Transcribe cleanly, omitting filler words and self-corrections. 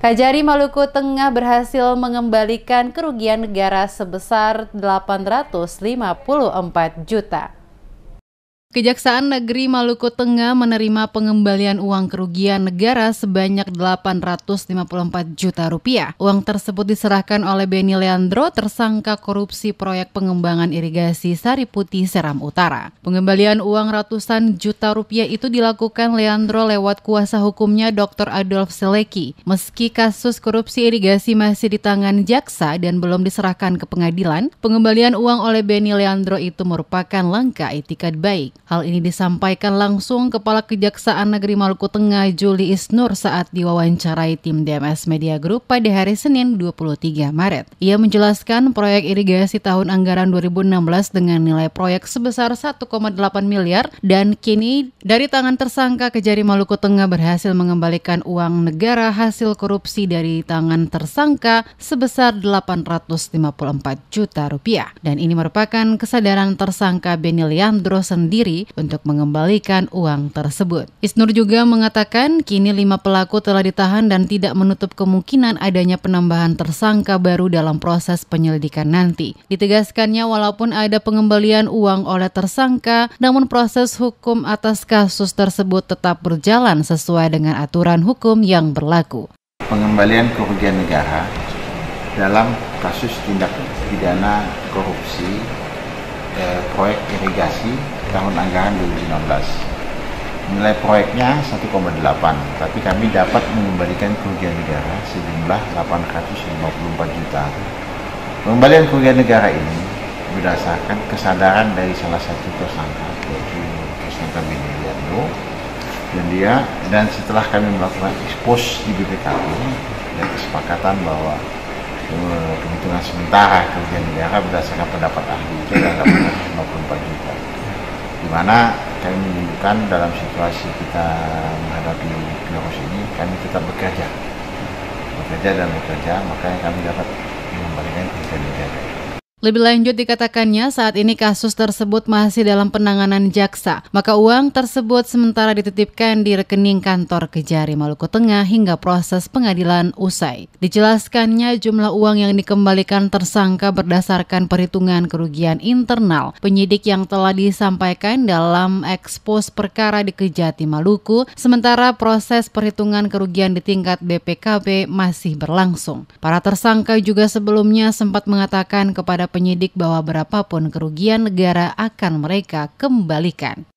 Kajari Maluku Tengah berhasil mengembalikan kerugian negara sebesar 854 juta. Kejaksaan Negeri Maluku Tengah menerima pengembalian uang kerugian negara sebanyak 854 juta rupiah. Uang tersebut diserahkan oleh Benny Leandro, tersangka korupsi proyek pengembangan irigasi Sari Putih Seram Utara. Pengembalian uang ratusan juta rupiah itu dilakukan Leandro lewat kuasa hukumnya Dr. Adolf Seleki. Meski kasus korupsi irigasi masih di tangan jaksa dan belum diserahkan ke pengadilan, pengembalian uang oleh Benny Leandro itu merupakan langkah itikat baik. Hal ini disampaikan langsung Kepala Kejaksaan Negeri Maluku Tengah Juli Isnur saat diwawancarai tim DMS Media Group pada hari Senin 23 Maret. Ia menjelaskan proyek irigasi tahun anggaran 2016 dengan nilai proyek sebesar 1,8 miliar dan kini dari tangan tersangka Kajari Maluku Tengah berhasil mengembalikan uang negara hasil korupsi dari tangan tersangka sebesar 854 juta rupiah. Dan ini merupakan kesadaran tersangka Benny Leandro sendiri untuk mengembalikan uang tersebut. Isnur juga mengatakan kini 5 pelaku telah ditahan dan tidak menutup kemungkinan adanya penambahan tersangka baru dalam proses penyelidikan nanti. Ditegaskannya walaupun ada pengembalian uang oleh tersangka, namun proses hukum atas kasus tersebut tetap berjalan sesuai dengan aturan hukum yang berlaku. Pengembalian kerugian negara dalam kasus tindak pidana korupsi proyek irigasi tahun anggaran 2016. Nilai proyeknya 1,8, tapi kami dapat mengembalikan kerugian negara sejumlah 854 juta. Pengembalian kerugian negara ini berdasarkan kesadaran dari salah satu tersangka, yaitu tersangka Benny Leandro, dan setelah kami melakukan expose di BPKP dan kesepakatan bahwa penghitungan sementara kerugian negara berdasarkan pendapat ahli itu adalah 854 juta, di mana kami menunjukkan dalam situasi kita menghadapi virus ini kami tetap bekerja, makanya kami dapat mengembalikan kerugian negara. Lebih lanjut dikatakannya saat ini kasus tersebut masih dalam penanganan jaksa, maka uang tersebut sementara dititipkan di rekening kantor Kejari Maluku Tengah hingga proses pengadilan usai. Dijelaskannya jumlah uang yang dikembalikan tersangka berdasarkan perhitungan kerugian internal penyidik yang telah disampaikan dalam ekspos perkara di Kejati Maluku, sementara proses perhitungan kerugian di tingkat BPKB masih berlangsung. Para tersangka juga sebelumnya sempat mengatakan kepada penyidik bahwa berapapun kerugian negara akan mereka kembalikan.